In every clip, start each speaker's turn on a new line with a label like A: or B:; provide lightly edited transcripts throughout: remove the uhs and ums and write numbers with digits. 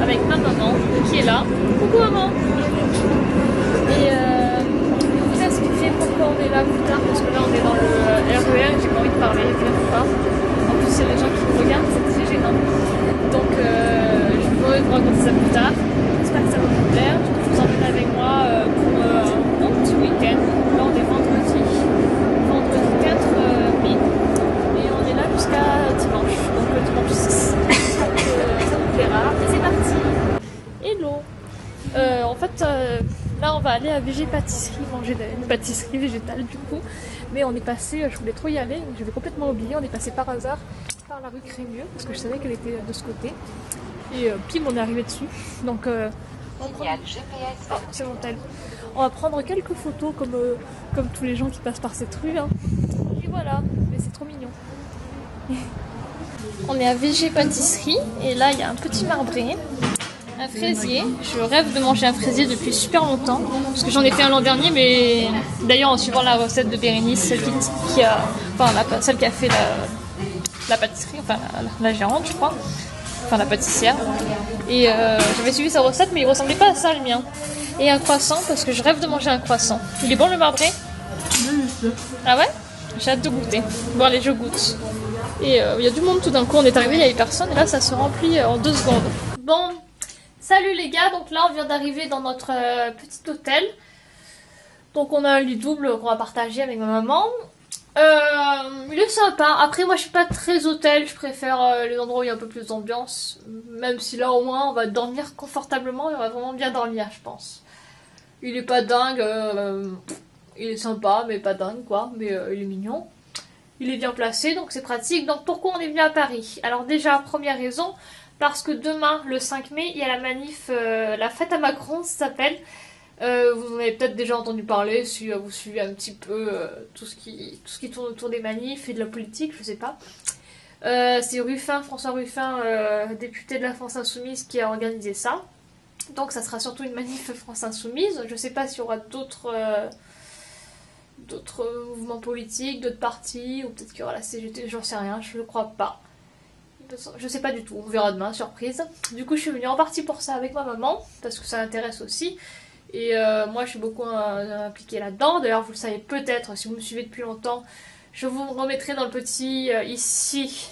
A: avec ma maman qui est là. Coucou maman. Et vous expliquer pourquoi on est là plus tard, parce que là on est dans le RER et j'ai pas envie de parler, vraiment pas. En plus il y a des gens qui me regardent, c'est très gênant. Donc je pourrais vous raconter ça plus tard. J'espère que ça va vous plaire. Du coup je vous emmène avec moi pour un petit week-end. Là on est vendredi 4 mai. Et on est là jusqu'à dimanche. Donc le dimanche 6. J'espère que ça vous plaira. Et c'est parti. Hello. En fait là on va aller à VG Pâtisserie, manger une pâtisserie végétale du coup. Mais on est passé, je voulais trop y aller, j'avais complètement oublié, on est passé par hasard par la rue Crémieux, parce que je savais qu'elle était de ce côté. Et pim on est arrivé dessus. Donc c'est mon tel. On va prendre quelques photos comme tous les gens qui passent par cette rue. Hein. Et voilà, mais c'est trop mignon. On est à VG Pâtisserie et là il y a un petit marbré. Un fraisier, je rêve de manger un fraisier depuis super longtemps, parce que j'en ai fait un l'an dernier, mais d'ailleurs en suivant la recette de Bérénice, celle qui a fait la pâtisserie, enfin la gérante je crois, enfin la pâtissière, et j'avais suivi sa recette mais il ressemblait pas à ça le mien. Et un croissant, parce que je rêve de manger un croissant. Il est bon le marbré? Ah ouais? J'ai hâte de goûter. Bon allez je goûte. Et il y a du monde tout d'un coup, on est arrivé, il n'y avait personne, et là ça se remplit en 2 secondes. Bon. Salut les gars, donc là on vient d'arriver dans notre petit hôtel. Donc on a un lit double qu'on va partager avec ma maman. Il est sympa, après moi je suis pas très hôtel, je préfère les endroits où il y a un peu plus d'ambiance. Même si là au moins on va dormir confortablement et on va vraiment bien dormir je pense. Il est pas dingue, il est sympa mais pas dingue quoi, mais il est mignon. Il est bien placé donc c'est pratique. Donc pourquoi on est venu à Paris? Alors déjà première raison... Parce que demain, le 5 mai, il y a la manif, la fête à Macron, ça s'appelle. Vous en avez peut-être déjà entendu parler si vous suivez un petit peu tout ce qui tourne autour des manifs et de la politique, je sais pas. C'est Ruffin, François Ruffin, député de la France Insoumise, qui a organisé ça. Donc ça sera surtout une manif France Insoumise. Je sais pas s'il y aura d'autres mouvements politiques, d'autres partis, ou peut-être qu'il y aura la CGT, j'en sais rien, je ne crois pas. Je sais pas du tout, on verra demain, surprise. Du coup je suis venue en partie pour ça avec ma maman, parce que ça l'intéresse aussi. Et moi je suis beaucoup impliquée là-dedans. D'ailleurs vous le savez peut-être, si vous me suivez depuis longtemps, je vous remettrai dans le petit ici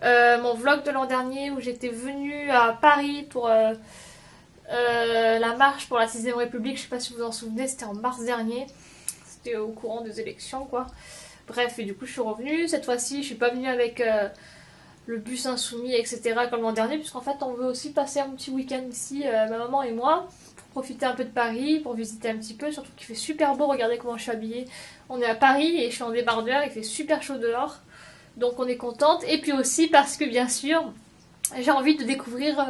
A: mon vlog de l'an dernier où j'étais venue à Paris pour la marche pour la 6ème République. Je sais pas si vous vous en souvenez, c'était en mars dernier. C'était au courant des élections quoi. Bref, et du coup je suis revenue. Cette fois-ci je suis pas venue avec... le bus insoumis, etc. comme l'an dernier, puisqu'en fait on veut aussi passer un petit week-end ici, ma maman et moi, pour profiter un peu de Paris, pour visiter un petit peu, surtout qu'il fait super beau, regardez comment je suis habillée. On est à Paris et je suis en débardeur, il fait super chaud dehors, donc on est contente. Et puis aussi parce que bien sûr, j'ai envie de découvrir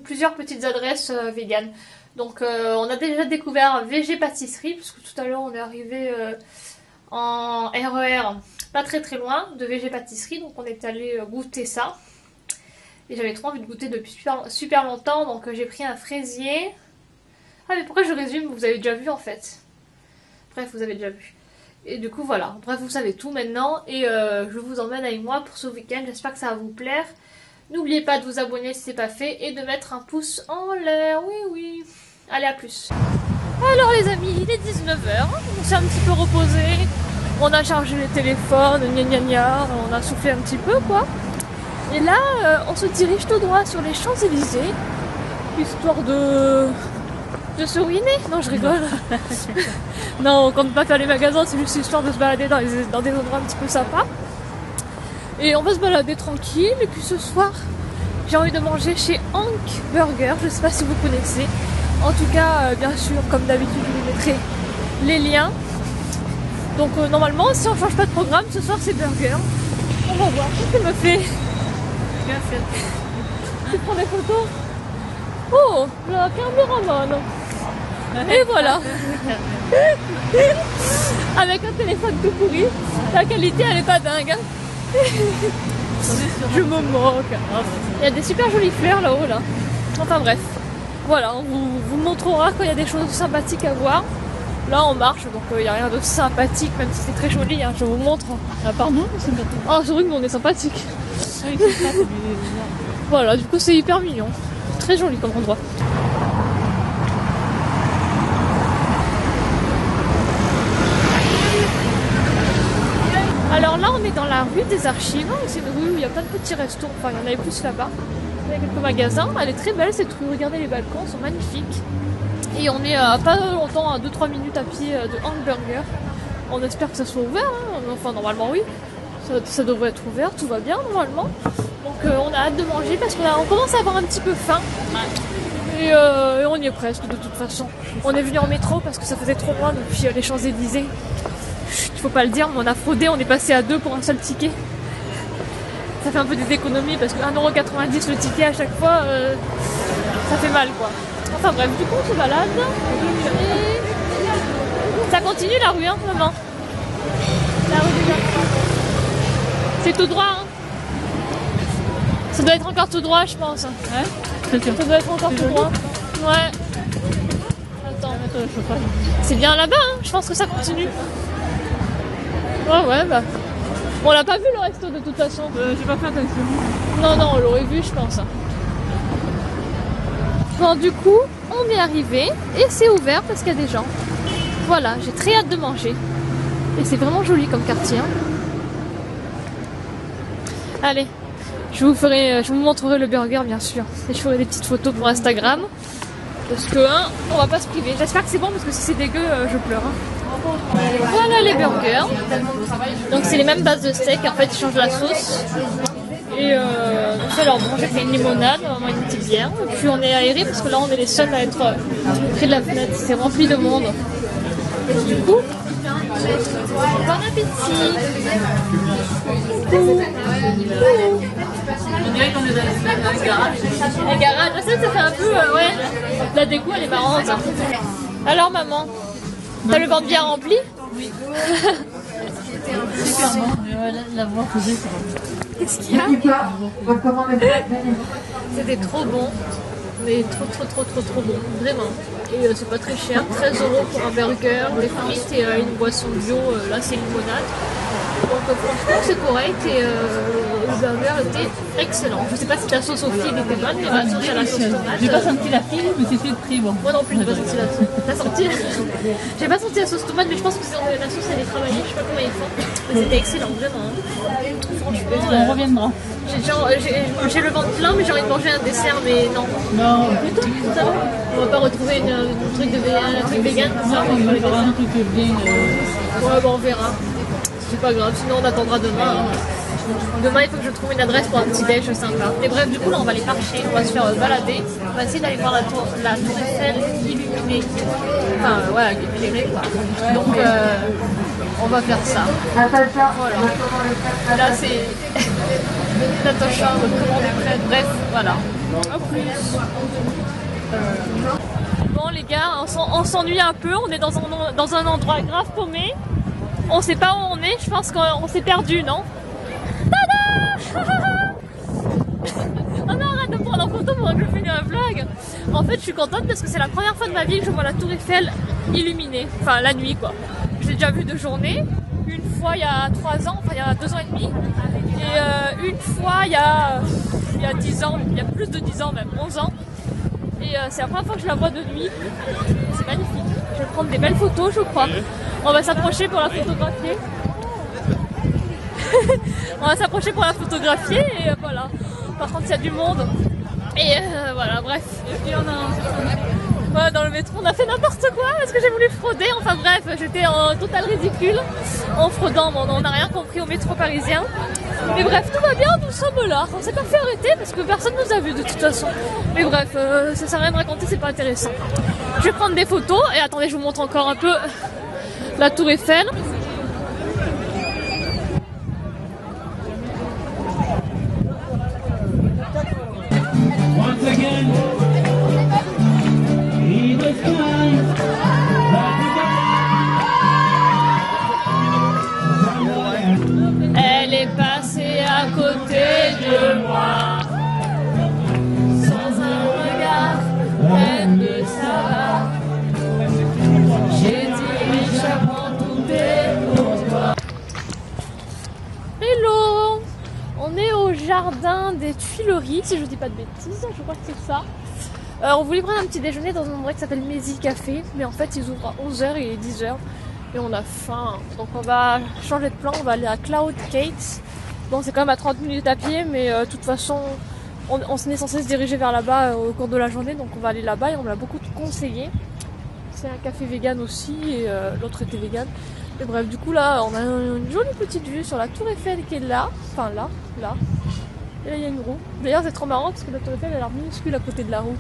A: plusieurs petites adresses véganes. Donc on a déjà découvert VG Pâtisserie, parce que tout à l'heure on est arrivé en RER, pas très loin de VG Pâtisserie, donc on est allé goûter ça. Et j'avais trop envie de goûter depuis super longtemps, donc j'ai pris un fraisier. Ah mais pourquoi je résume? Vous avez déjà vu en fait. Bref, vous avez déjà vu. Et du coup voilà, bref vous savez tout maintenant. Et je vous emmène avec moi pour ce week-end, j'espère que ça va vous plaire. N'oubliez pas de vous abonner si c'est pas fait et de mettre un pouce en l'air, oui. Allez, à plus. Alors les amis, il est 19h, on s'est un petit peu reposé. On a chargé les téléphones, on a soufflé un petit peu quoi. Et là, on se dirige tout droit sur les Champs-Élysées, histoire de se ruiner. Non, je rigole. Non, on compte pas faire les magasins, c'est juste histoire de se balader dans des endroits un petit peu sympas. Et on va se balader tranquille. Et puis ce soir, j'ai envie de manger chez Hank Burger, je sais pas si vous connaissez. En tout cas, bien sûr, comme d'habitude, je vous mettrai les liens. Donc normalement, si on change pas de programme, ce soir c'est burger. On va voir. Qu'est-ce qu'elle me fait? Tu prends des photos? Oh, la caméraman. Et voilà. Avec un téléphone tout pourri, la qualité elle est pas dingue. Hein. Je me moque. Il y a des super jolies fleurs là-haut là. Enfin bref. Voilà, on vous montrera quand il y a des choses sympathiques à voir. Là on marche, donc il n'y a rien de sympathique, même si c'est très joli, hein, je vous montre.
B: À part nous, c'est sympathique.
A: Ah c'est vrai que nous on est sympathique. Voilà, du coup c'est hyper mignon. Très joli comme endroit. Alors là on est dans la rue des Archives. C'est une rue où il y a plein de petits restos. Enfin il y en avait plus là-bas. Il y a quelques magasins. Elle est très belle cette rue. Regardez les balcons, ils sont magnifiques. Et on est à pas longtemps, à 2-3 minutes à pied de Hamburger. On espère que ça soit ouvert. Enfin normalement oui. Ça devrait être ouvert, tout va bien normalement. Donc on a hâte de manger parce qu'on commence à avoir un petit peu faim. Et on y est presque de toute façon. On est venu en métro parce que ça faisait trop loin depuis les Champs-Élysées. Il faut pas le dire, mais on a fraudé, on est passé à 2 pour un seul ticket. Ça fait un peu des économies parce que 1,90€ le ticket à chaque fois, ça fait mal quoi. Enfin bref, du coup on se balade. Et ça continue la rue, hein, maman. La rue des Archives. C'est tout droit, hein. Ça doit être encore tout droit, je pense. Ouais, ça doit être encore tout droit. Ouais. Attends, c'est bien là-bas, hein. Je pense que ça continue. Ouais, bah. Bon, on l'a pas vu le resto de toute façon. J'ai pas fait attention. Non, on l'aurait vu, je pense. Bon, du coup, on est arrivé et c'est ouvert parce qu'il y a des gens. Voilà, j'ai très hâte de manger. Et c'est vraiment joli comme quartier. Hein. Allez, je vous montrerai le burger bien sûr. Et je ferai des petites photos pour Instagram. Parce que, hein, on va pas se priver. J'espère que c'est bon parce que si c'est dégueu, je pleure. Hein. Voilà les burgers. Donc c'est les mêmes bases de steak. En fait, ils changent la sauce. Et alors bon, j'ai fait une limonade, vraiment une petite bière. Et puis on est aéré parce que là on est les seuls à être près de la fenêtre. C'est rempli de monde. Et du coup, bon appétit.
B: On dirait qu'on est dans un garage.
A: Un garage, ça fait un peu, ouais. La déco elle est marrante. Alors maman, t'as le ventre bien rempli?
B: Oui. Super bon, la voir poser.
A: Qu'est-ce qu'il y a? C'était trop bon. Mais trop bon, vraiment. Et c'est pas très cher, 13 € pour un burger, des frites et une boisson bio, là c'est limonade. Donc franchement c'est correct et le burger était excellent. Je sais pas si la sauce au fil était bonne, mais la sauce à la sauce tomate.
B: J'ai pas senti la file, mais c'était très bon.
A: Moi non plus j'ai pas senti la sauce. T'as senti? J'ai pas senti la sauce tomate, mais je pense que la sauce elle est travaillée, je sais pas comment ils font. Mais c'était excellent, vraiment. Franchement,
B: on reviendra.
A: J'ai le ventre plein, mais j'ai envie de manger un dessert, mais non.
B: Non, plutôt.
A: On va pas retrouver un truc vegan, ça.
B: On va faire un truc bien.
A: Ouais, bon, on verra. C'est pas grave, sinon on attendra demain. Demain, il faut que je trouve une adresse pour un petit déj sympa. Mais bref, du coup, là, on va aller marcher, on va se faire balader. On va essayer d'aller voir la tour Eiffel illuminée. Enfin, voilà, éclairée, quoi. Donc, on va faire ça. Voilà. Là, c'est Natacha, notre commande prête. Bref, voilà. À plus. Bon, les gars, on s'ennuie un peu. On est dans un endroit grave paumé. On sait pas où on est. Je pense qu'on s'est perdu, non? Oh non, arrête de prendre en photo pour que je filme un vlog. En fait, je suis contente parce que c'est la première fois de ma vie que je vois la tour Eiffel illuminée. Enfin, la nuit, quoi. Je l'ai déjà vue de journée. Une fois il y a 3 ans, enfin il y a 2 ans et demi. Et une fois il y a 10 ans, il y a plus de 10 ans même, 11 ans. Et c'est la première fois que je la vois de nuit. C'est magnifique. Je vais prendre des belles photos, je crois. On va s'approcher pour la photographier. On va s'approcher pour la photographier et voilà. Par contre, il y a du monde. Et voilà, bref. Et puis on a... Voilà, dans le métro, on a fait n'importe quoi parce que j'ai voulu frauder. Enfin bref, j'étais en total ridicule en fraudant. Bon, on n'a rien compris au métro parisien. Mais bref, tout va bien, nous sommes là. On s'est pas fait arrêter parce que personne nous a vus de toute façon. Mais bref, ça sert à rien de raconter, c'est pas intéressant. Je vais prendre des photos et attendez, je vous montre encore un peu la tour Eiffel. Elle est passée à côté de moi, sans un regard, pleine de saveur. J'ai dit, mais j'apprends tout est jardin des Tuileries, si je dis pas de bêtises, je crois que c'est ça. On voulait prendre un petit déjeuner dans un endroit qui s'appelle Mézi Café, mais en fait ils ouvrent à 11h et 10h et on a faim. Donc on va changer de plan, on va aller à Cloud Cakes. Bon, c'est quand même à 30 minutes à pied, mais de toute façon on est censé se diriger vers là-bas au cours de la journée, donc on va aller là-bas et on me l'a beaucoup conseillé. C'est un café vegan aussi et l'autre était vegan. Et bref, du coup là on a une jolie petite vue sur la tour Eiffel qui est là, enfin là. Et là il y a une roue. D'ailleurs c'est trop marrant parce que la tour Eiffel elle a l'air minuscule à côté de la roue.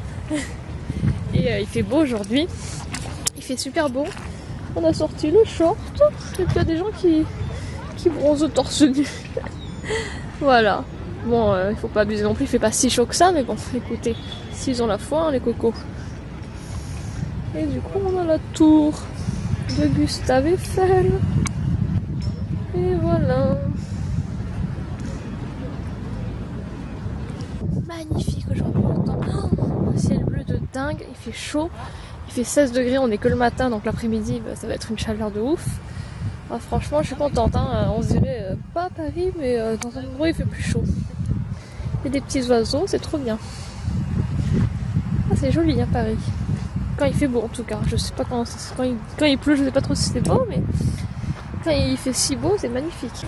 A: Et il fait beau aujourd'hui. Il fait super beau. On a sorti le short. Et puis il y a des gens qui bronzent au torse nu. Voilà. Bon, il faut pas abuser non plus, il fait pas si chaud que ça, mais bon, écoutez, s'ils ont la foi, hein, les cocos. Et du coup, on a la tour de Gustave Eiffel. Et voilà. Magnifique aujourd'hui, le temps. Oh, un ciel bleu de dingue, il fait chaud. Il fait 16 degrés, on est que le matin, donc l'après-midi, bah, ça va être une chaleur de ouf. Ah, franchement, je suis contente, hein. On se dirait pas à Paris, mais dans un endroit il fait plus chaud. Il y a des petits oiseaux, c'est trop bien. Ah, c'est joli, hein, Paris. Quand il fait beau, en tout cas. Je sais pas quand il pleut, je sais pas trop si c'est beau, mais quand il fait si beau, c'est magnifique.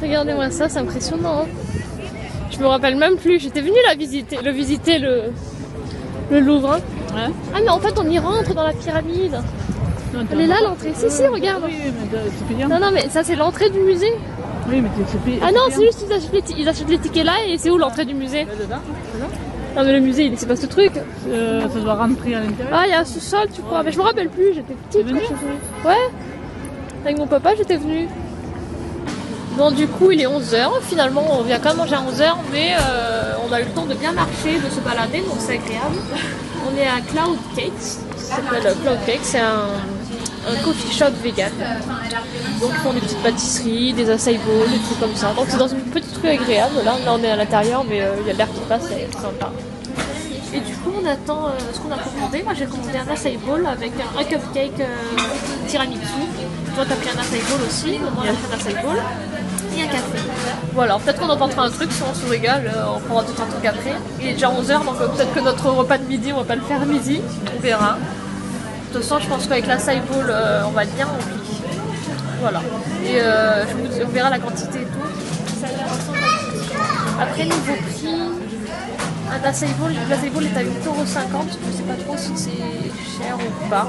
A: Regardez-moi ça, c'est impressionnant. Hein. Je me rappelle même plus. J'étais venue visiter le Louvre. Hein. Ouais. Ah, mais en fait, on y rentre dans la pyramide. Non, elle est là l'entrée. Si, regarde. Oui, mais c'est payant. Non, mais ça c'est l'entrée du musée. Oui, mais c'est payant. Ah non, c'est juste ils achètent les tickets là et c'est où l'entrée du musée? Dedans. Non, mais le musée, c'est pas ce truc. Ça doit rentrer à l'intérieur. Ah, il y a un sous-sol, tu crois. Mais je me rappelle plus, j'étais petite quand j'étais venue. Ouais. Avec mon papa, j'étais venue. Bon, du coup, il est 11h. Finalement, on vient quand même manger à 11h, mais on a eu le temps de bien marcher, de se balader, donc c'est agréable. On est à Cloud Cakes. Ça s'appelle Cloud Cakes, c'est un coffee shop vegan. Donc ils font des petites pâtisseries, des acai bowls, des trucs comme ça. Donc c'est dans une petite rue agréable. Là on est à l'intérieur, mais il y a l'air qui passe, c'est sympa. Et du coup on attend ce qu'on a commandé. Moi j'ai commandé un acai bowl avec un cupcake tiramisu. Toi t'as pris un acai bowl aussi, moi j'ai pris un acai bowl et un café. Voilà, peut-être qu'on en tentera un truc, si on se régale, on prendra tout un truc après. Il est déjà 11h, donc peut-être que notre repas de midi on va pas le faire à midi, on verra. De toute façon, je pense qu'avec la side bowl, on va bien remplir. Voilà. Et on verra la quantité et tout. Ça a l'air après, niveau prix, un acai bowl est à 8,50 €. Je sais pas trop si c'est cher ou pas.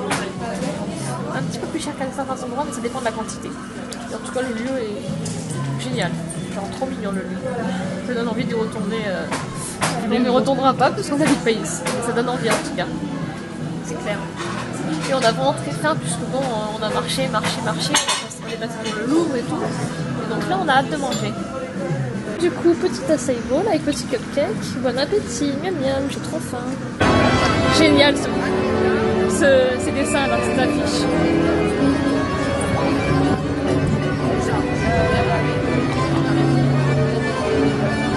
A: Un petit peu plus cher qu'à certains endroits, mais ça dépend de la quantité. Et en tout cas, le lieu est génial. Genre trop mignon le lieu. Ça donne envie d'y retourner. On ne retournera pas parce qu'on n'habite pas ici. Ça donne envie en tout cas. C'est clair. Et on a vraiment très faim puisque bon, on a marché, on est passé dans le Louvre et tout. Et donc là, on a hâte de manger. Du coup, petit acai bowl avec petit cupcake. Bon appétit, miam miam, j'ai trop faim. Génial ces dessins là, ces affiches.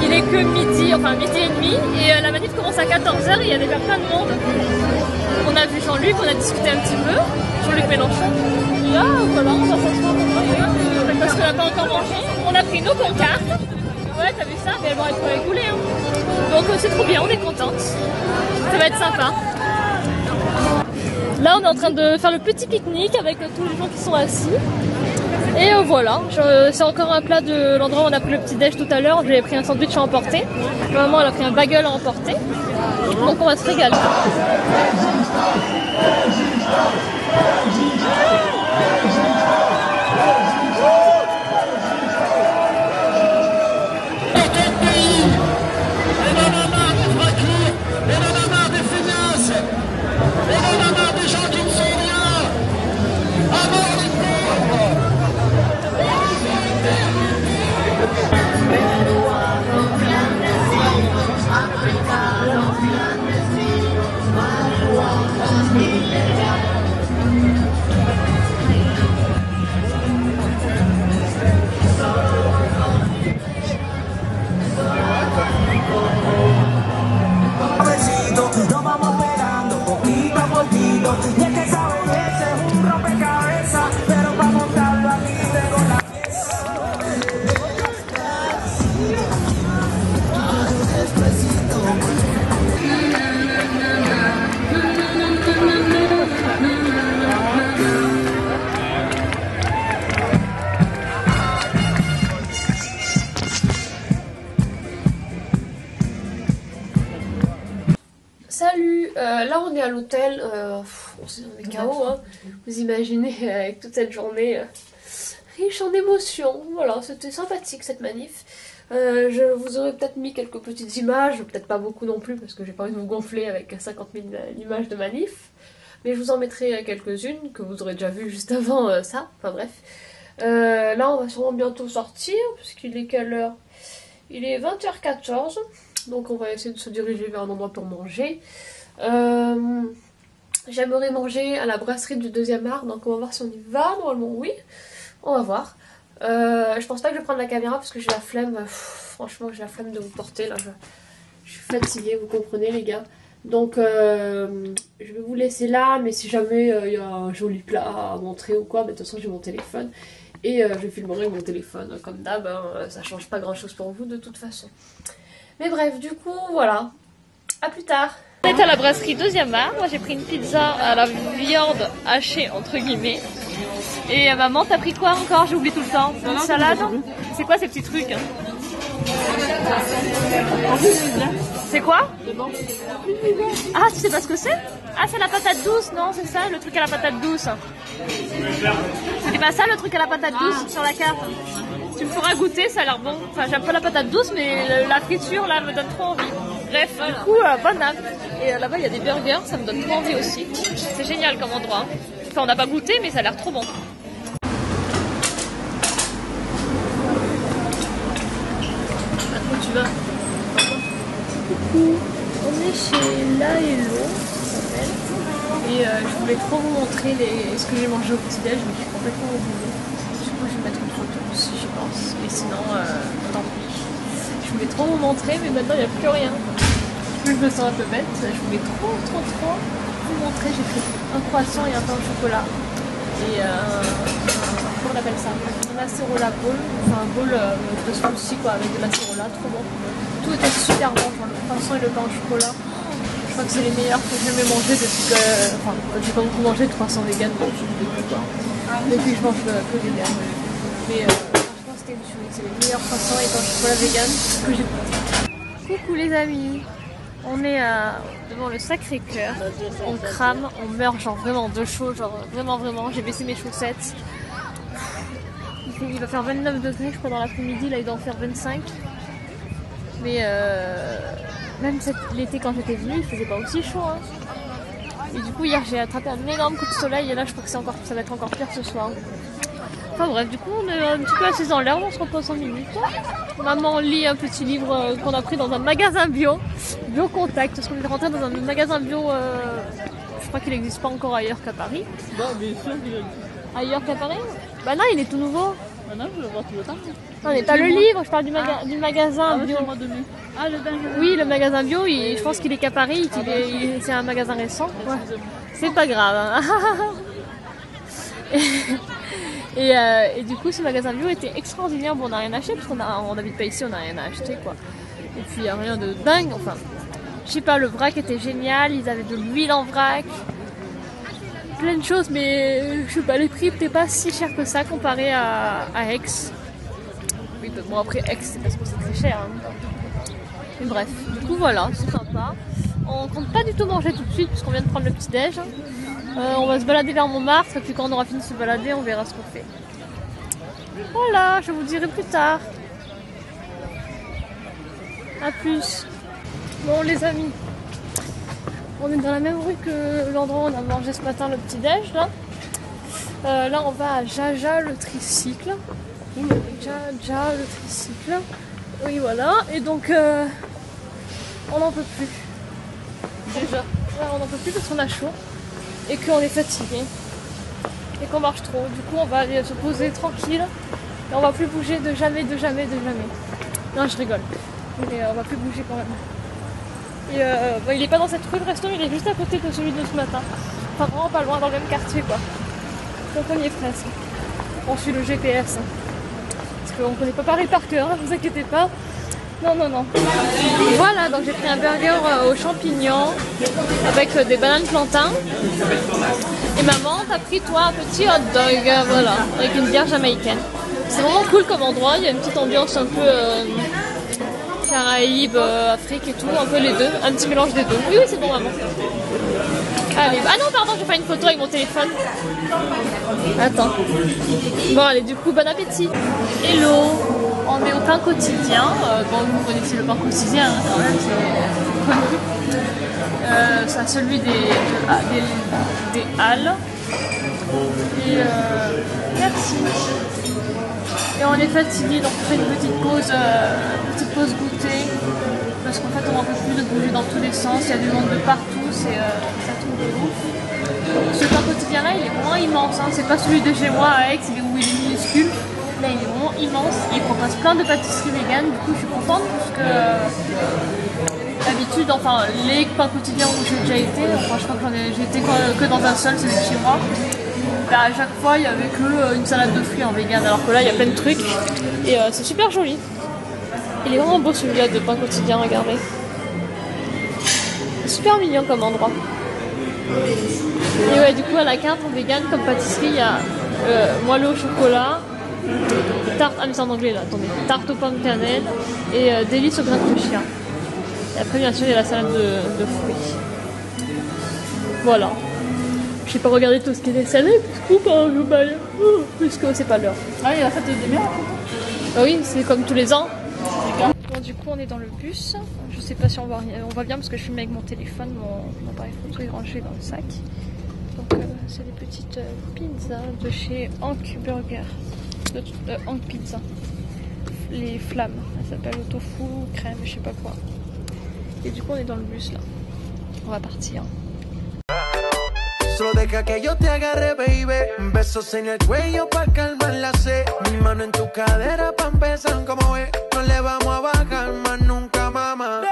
A: Il est que midi et demi et la manif commence à 14h et il y a déjà plein de monde. On a vu Jean-Luc, on a discuté un petit peu, Jean-Luc Mélenchon. Et là, voilà, on va s'asseoir pour manger. Parce qu'on n'a pas encore mangé. On a pris nos pancartes. Ouais, t'as vu ça? Mais elles vont être écoulées. Hein. Donc c'est trop bien, on est contente. Ça va être sympa. Là, on est en train de faire le petit pique-nique avec tous les gens qui sont assis. Et voilà, c'est encore un plat de l'endroit où on a pris le petit déj tout à l'heure. J'avais pris un sandwich à emporter. Ma maman elle a pris un bagel à emporter. Donc on va se régaler. là on est à l'hôtel, on est KO, hein. Vous imaginez avec toute cette journée riche en émotions. Voilà, c'était sympathique cette manif. Je vous aurais peut-être mis quelques petites images, peut-être pas beaucoup non plus parce que j'ai pas envie de vous gonfler avec 50 000 images de manif. Mais je vous en mettrai quelques-unes que vous aurez déjà vues juste avant ça, enfin bref. Là on va sûrement bientôt sortir, parce qu'il est quelle heure? Il est 20h14, donc on va essayer de se diriger vers un endroit pour manger. J'aimerais manger à la brasserie du 2e art, donc on va voir si on y va. Normalement oui, on va voir. Je pense pas que je vais prendre la caméra parce que j'ai la flemme, franchement j'ai la flemme de vous porter là, je suis fatiguée, vous comprenez les gars. Donc je vais vous laisser là, mais si jamais il y a un joli plat à montrer ou quoi, de toute façon j'ai mon téléphone. Et je filmerai mon téléphone comme d'hab, hein, ça change pas grand chose pour vous de toute façon. Mais bref, du coup voilà, à plus tard. On est à la brasserie 2e art, moi j'ai pris une pizza à la viande hachée entre guillemets. Et maman, t'as pris quoi encore? J'ai oublié tout le temps. Une salade? C'est quoi ces petits trucs? C'est quoi? Ah, tu sais pas ce que c'est? Ah, c'est la patate douce, non? C'est ça, le truc à la patate douce. C'est pas ça le truc à la patate douce sur la carte? Tu me feras goûter, ça a l'air bon. Enfin, j'aime pas la patate douce, mais la friture là me donne trop envie. Bref, du coup, bonne app. Et là-bas, il y a des burgers, ça me donne trop envie aussi. C'est génial comme endroit. Enfin, on n'a pas goûté, mais ça a l'air trop bon. Où tu vas? Coucou, on est chez Laello, ça s'appelle. Et je voulais trop vous montrer ce que j'ai mangé au petit-déj, mais je suis complètement oubliée. Du coup, je vais mettre une photo aussi, je pense. Et sinon, tant pis. Je voulais trop vous montrer, mais maintenant, il n'y a plus rien. Je me sens un peu bête. Je voulais trop vous montrer. J'ai pris un croissant et un pain au chocolat. Et comment on appelle ça? Un acerola bowl, enfin un bowl de smoothie quoi, avec de l'acerola, trop bon. Tout était super bon, genre le croissant et le pain au chocolat. Je crois que c'est les meilleurs que j'ai jamais mangé depuis que. Enfin, j'ai pas beaucoup mangé de croissant vegan depuis quoi. Depuis que je mange que vegan. Mais franchement, c'était une tuerie. C'est les meilleurs croissants et pain au chocolat vegan que j'ai goûté. Coucou les amis! On est devant le Sacré-Cœur, on crame, on meurt genre vraiment de chaud, genre vraiment, j'ai baissé mes chaussettes. Il va faire 29 degrés je crois dans l'après-midi, là il doit en faire 25. Mais même l'été quand j'étais venue, il faisait pas aussi chaud. Hein. Et du coup hier j'ai attrapé un énorme coup de soleil et là je crois que ça va être encore pire ce soir. Enfin bref, du coup on est un petit peu assis dans l'herbe, on se repose 5 minutes. Maman lit un petit livre qu'on a pris dans un magasin bio Contact, parce qu'on est rentré dans un magasin bio, je crois qu'il n'existe pas encore ailleurs qu'à Paris.
B: Bah, bien sûr qu'il existe.
A: Ailleurs qu'à Paris? Bah non, il est tout nouveau.
B: Bah non, je le vois tout le temps.
A: Non mais pas le livre, je parle du magasin bio.
B: Ah, le magasin.
A: Oui, le magasin bio, je pense qu'il est qu'à Paris, c'est un magasin récent. Ouais. C'est pas grave. Hein. Et du coup, ce magasin bio était extraordinaire. Bon, on n'a rien acheté parce qu'on n'habite pas ici, on n'a rien à acheter quoi. Et puis il n'y a rien de dingue. Enfin, je sais pas, le vrac était génial. Ils avaient de l'huile en vrac, plein de choses, mais je sais pas, les prix n'étaient pas si chers que ça comparé à Aix. Oui, bon après Aix, c'est parce que c'est très cher. Hein. Mais bref, du coup voilà, c'est sympa. On compte pas du tout manger tout de suite puisqu'on vient de prendre le petit déj. On va se balader vers Montmartre et puis quand on aura fini de se balader, on verra ce qu'on fait. Voilà, je vous dirai plus tard. A plus. Bon les amis, on est dans la même rue que l'endroit où on a mangé ce matin le petit déj là. Là on va à Jaja le tricycle. Jaja le tricycle. Oui voilà, et donc on n'en peut plus. Déjà, là, on n'en peut plus parce qu'on a chaud et qu'on est fatigué et qu'on marche trop. Du coup on va aller se poser tranquille et on va plus bouger de jamais. Non je rigole, mais on va plus bouger quand même. Et il est pas dans cette rue le resto, il est juste à côté de celui de ce matin. Enfin vraiment pas loin, dans le même quartier quoi. Donc on y est presque. On suit le GPS. Hein. Parce qu'on connaît pas Paris par cœur, ne vous inquiétez pas. Non. Voilà, donc j'ai pris un burger aux champignons avec des bananes plantains. Et maman, t'as pris toi un petit hot dog, voilà, avec une bière jamaïcaine. C'est vraiment cool comme endroit, il y a une petite ambiance un peu Caraïbes, Afrique et tout, un peu les deux, un petit mélange des deux. Oui, oui, c'est bon, maman. Allez, ah non, pardon, j'ai fait une photo avec mon téléphone. Attends. Bon, allez, du coup, bon appétit. Hello, on est au pain quotidien. Bon, vous connaissez le pain quotidien, hein, quand même, c'est connu. C'est celui des Halles. Et merci. Et on est fatigué, donc on fait une petite pause goûter. Parce qu'en fait on n'en peut plus de bouger dans tous les sens, il y a du monde de partout, ça tourne de ouf. Ce pain quotidien là il est vraiment immense, hein. C'est pas celui de chez moi à Aix où il est minuscule. Là il est vraiment immense, il propose plein de pâtisseries véganes, du coup je suis contente parce que d'habitude, enfin les pains quotidiens où j'ai déjà été, enfin je crois que j'ai été que dans un seul, celui de chez moi. Là, à chaque fois il y avait que une salade de fruits en vegan, alors que là il y a plein de trucs et c'est super joli. Il est vraiment beau celui-là de pain quotidien, regardez. C'est super mignon comme endroit. Et ouais, du coup à la carte en vegan comme pâtisserie, il y a moelleux au chocolat, tarte, ah mais c'est en anglais là, attendez, tarte aux pommes cannelle et délices au grain de chien. Et après bien sûr il y a la salade de fruits. Voilà. Je sais pas regarder tout ce qui est salé, puisque c'est pas l'heure.
B: Ah, il a fait des demi-heures.
A: Ah oui, c'est comme tous les ans. Bon, du coup on est dans le bus, je sais pas si on va bien parce que je filme avec mon téléphone, mon appareil photo est rangé dans le sac. Donc c'est des petites pizzas de chez Hank Burger, Hank Pizza, les flammes, elles s'appellent au tofu, crème, je sais pas quoi. Et du coup on est dans le bus là, on va partir.
C: Solo deja que yo te agarre, baby. Besos en el cuello pa' calmar la sed. Mi mano en tu cadera pa' empezar como es. No le vamos a bajar más nunca, mamá.